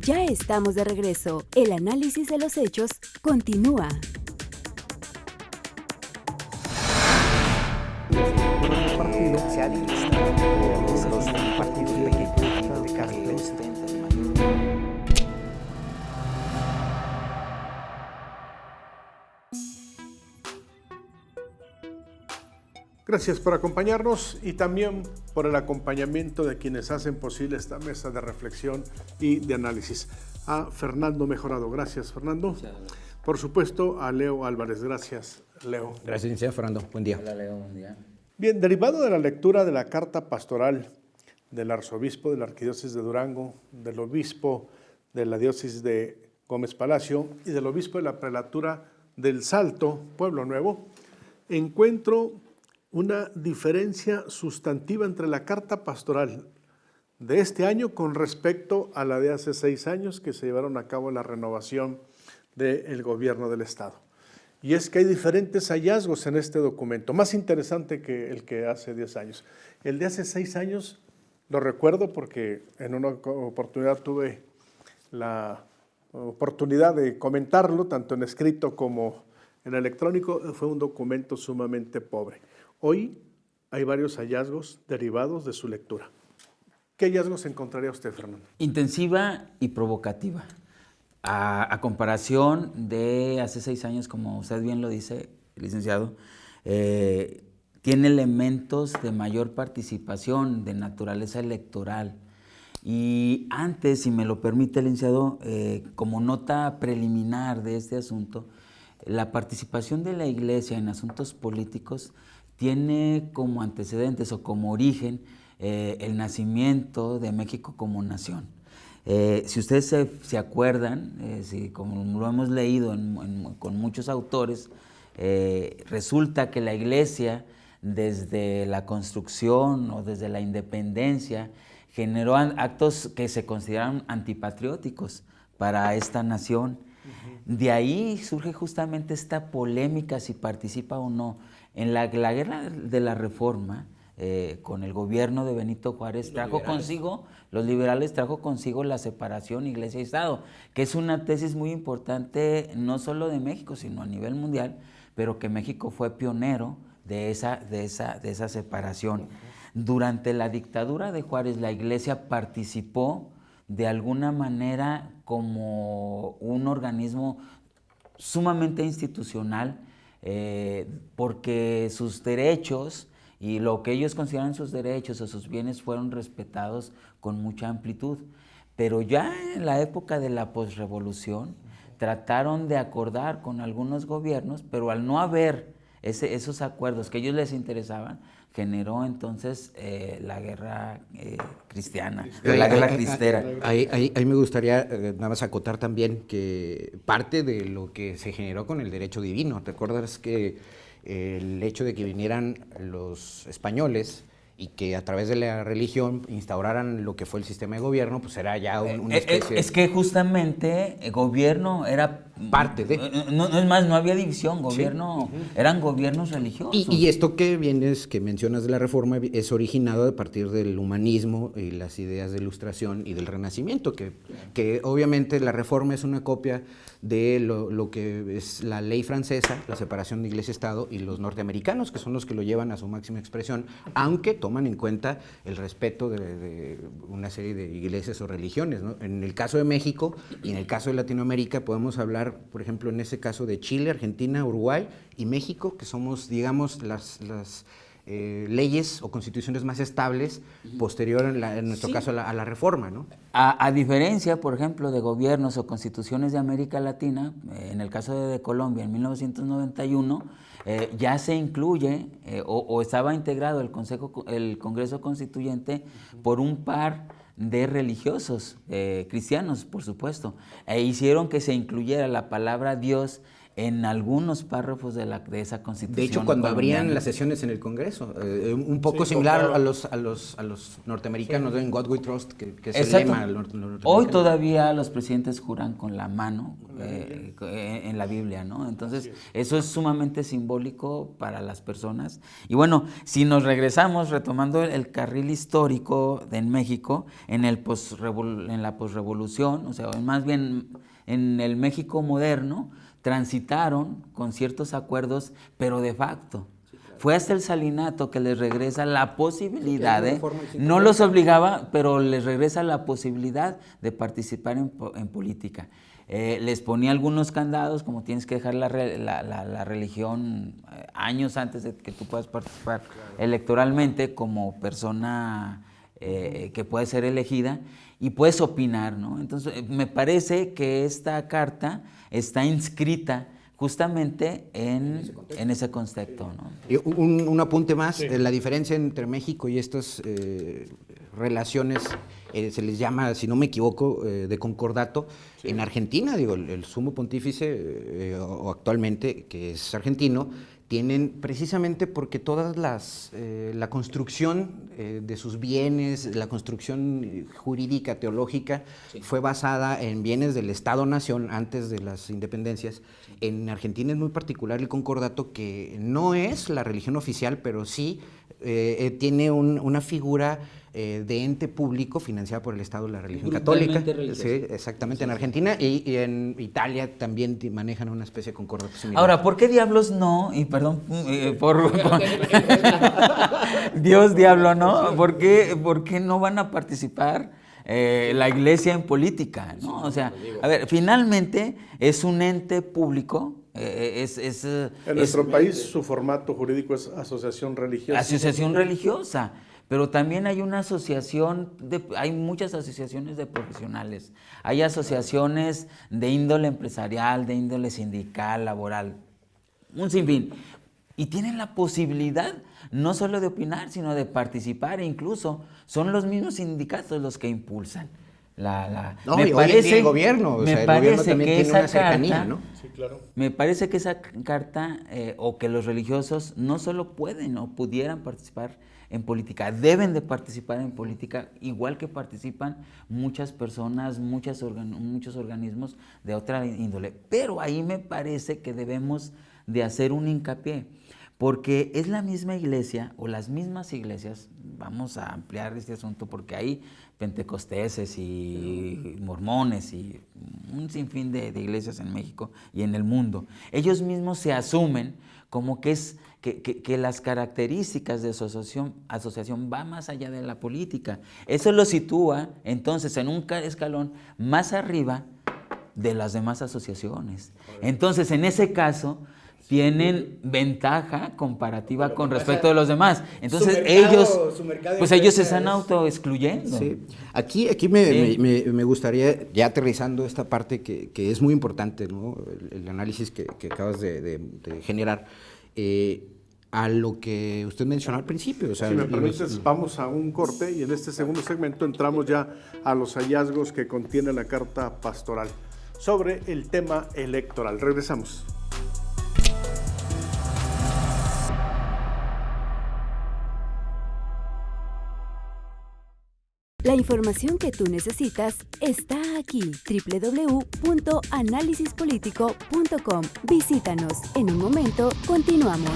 Ya estamos de regreso. El análisis de los hechos continúa. Se ha administrado los partidos pequeños de Carlos. Gracias por acompañarnos y también por el acompañamiento de quienes hacen posible esta mesa de reflexión y de análisis. A Fernando Mejorado. Gracias, Fernando. Por supuesto, a Leo Álvarez. Gracias, Leo. Gracias, licenciado Fernando. Buen día. Hola, Leo. Buen día. Bien, derivado de la lectura de la carta pastoral del arzobispo de la Arquidiócesis de Durango, del obispo de la diócesis de Gómez Palacio y del obispo de la prelatura del Salto, Pueblo Nuevo, encuentro una diferencia sustantiva entre la carta pastoral de este año con respecto a la de hace 6 años que se llevaron a cabo la renovación del gobierno del Estado. Y es que hay diferentes hallazgos en este documento, más interesante que el que hace 10 años. El de hace 6 años lo recuerdo porque en una oportunidad tuve la oportunidad de comentarlo, tanto en escrito como en electrónico. Fue un documento sumamente pobre. Hoy hay varios hallazgos derivados de su lectura. ¿Qué hallazgos encontraría usted, Fernando? Intensiva y provocativa. A comparación de hace 6 años, como usted bien lo dice, licenciado, tiene elementos de mayor participación, de naturaleza electoral. Y antes, si me lo permite, licenciado, como nota preliminar de este asunto, la participación de la Iglesia en asuntos políticos tiene como antecedentes o como origen el nacimiento de México como nación. Si ustedes se acuerdan, como lo hemos leído con muchos autores, resulta que la Iglesia desde la construcción o desde la independencia generó actos que se consideran antipatrióticos para esta nación. De ahí surge justamente esta polémica si participa o no. En la guerra de la Reforma, con el gobierno de Benito Juárez, los liberales trajo consigo la separación Iglesia y Estado, que es una tesis muy importante no solo de México, sino a nivel mundial, pero que México fue pionero de esa separación. Durante la dictadura de Juárez, la Iglesia participó de alguna manera como un organismo sumamente institucional, porque sus derechos y lo que ellos consideran sus derechos o sus bienes fueron respetados con mucha amplitud. Pero ya en la época de la posrevolución trataron de acordar con algunos gobiernos, pero al no haber esos acuerdos que a ellos les interesaban, generó entonces la guerra cristiana, la guerra cristera. Ahí me gustaría nada más acotar también que parte de lo que se generó con el derecho divino, ¿te acuerdas que el hecho de que vinieran los españoles y que a través de la religión instauraran lo que fue el sistema de gobierno, pues era ya una especie... Es que justamente el gobierno era... parte de... No, es más, no había división, gobierno, sí. Eran gobiernos religiosos. Y esto que mencionas de la Reforma es originado a partir del humanismo y las ideas de Ilustración y del Renacimiento, que obviamente la Reforma es una copia de lo que es la ley francesa, la separación de Iglesia y Estado, y los norteamericanos, que son los que lo llevan a su máxima expresión, aunque toman en cuenta el respeto de una serie de iglesias o religiones, ¿no? En el caso de México y en el caso de Latinoamérica podemos hablar, por ejemplo, en ese caso de Chile, Argentina, Uruguay y México, que somos, digamos, las leyes o constituciones más estables posterior, en nuestro caso, a la Reforma, ¿no? A diferencia, por ejemplo, de gobiernos o constituciones de América Latina, en el caso de Colombia en 1991, ya se incluye o estaba integrado el Congreso Constituyente por un par de religiosos cristianos, por supuesto, e hicieron que se incluyera la palabra Dios en algunos párrafos de esa Constitución. De hecho, cuando colombiana. abrían las sesiones en el Congreso, un poco similar a los norteamericanos, en God We Trust, que es el Exacto. lema norteamericano. Hoy todavía los presidentes juran con la mano en la Biblia, ¿no? Entonces, eso es sumamente simbólico para las personas. Y bueno, si nos regresamos, retomando el carril histórico en México, en la posrevolución, o sea, más bien en el México moderno, transitaron con ciertos acuerdos, pero de facto. Fue hasta el Salinato que les regresa la posibilidad, no los obligaba, pero les regresa la posibilidad de participar en política. Les ponía algunos candados, como tienes que dejar la religión años antes de que tú puedas participar electoralmente como persona que puede ser elegida y puedes opinar, ¿no? Entonces, me parece que esta carta está inscrita justamente en ese concepto, ¿no? Y un apunte más, la diferencia entre México y estas relaciones, se les llama, si no me equivoco, de concordato. En Argentina, digo, el sumo pontífice, o actualmente, que es argentino, tienen precisamente porque todas la construcción de sus bienes, la construcción jurídica, teológica, fue basada en bienes del Estado-Nación antes de las independencias. En Argentina es muy particular el concordato, que no es la religión oficial, pero sí tiene una figura de ente público financiada por el Estado, la religión católica. Sí, exactamente, en Argentina y en Italia también manejan una especie de concordato similar. Ahora, ¿por qué diablos no? Y perdón, Dios diablo, ¿no? ¿Por qué no van a participar la iglesia en política, ¿no? O sea, a ver, finalmente es un ente público. En nuestro país su formato jurídico es asociación religiosa. Asociación religiosa. Pero también hay una asociación, hay muchas asociaciones de profesionales, hay asociaciones de índole empresarial, de índole sindical, laboral, un sinfín. Y tienen la posibilidad no solo de opinar, sino de participar, e incluso son los mismos sindicatos los que impulsan. Me parece el gobierno, o sea, el gobierno también tiene una cercanía, ¿no? Sí, claro. Me parece que esa carta, o que los religiosos no solo pueden o pudieran participar en política, deben de participar en política, igual que participan muchas personas, muchos organismos de otra índole. Pero ahí me parece que debemos de hacer un hincapié, porque es la misma iglesia, o las mismas iglesias, vamos a ampliar este asunto, porque hay pentecosteses y mormones y un sinfín de iglesias en México y en el mundo. Ellos mismos se asumen como que las características de su asociación va más allá de la política. Eso lo sitúa entonces en un escalón más arriba de las demás asociaciones. Entonces, en ese caso, tienen ventaja comparativa con respecto de los demás. Entonces, ellos se están autoexcluyendo. Sí. Aquí me gustaría, ya aterrizando esta parte que es muy importante, ¿no? El análisis que acabas de generar, a lo que usted mencionó al principio. O sea, si me permites, vamos a un corte y en este segundo segmento entramos ya a los hallazgos que contiene la carta pastoral sobre el tema electoral. Regresamos. La información que tú necesitas está aquí. www.análisispolitico.com. Visítanos. En un momento, continuamos.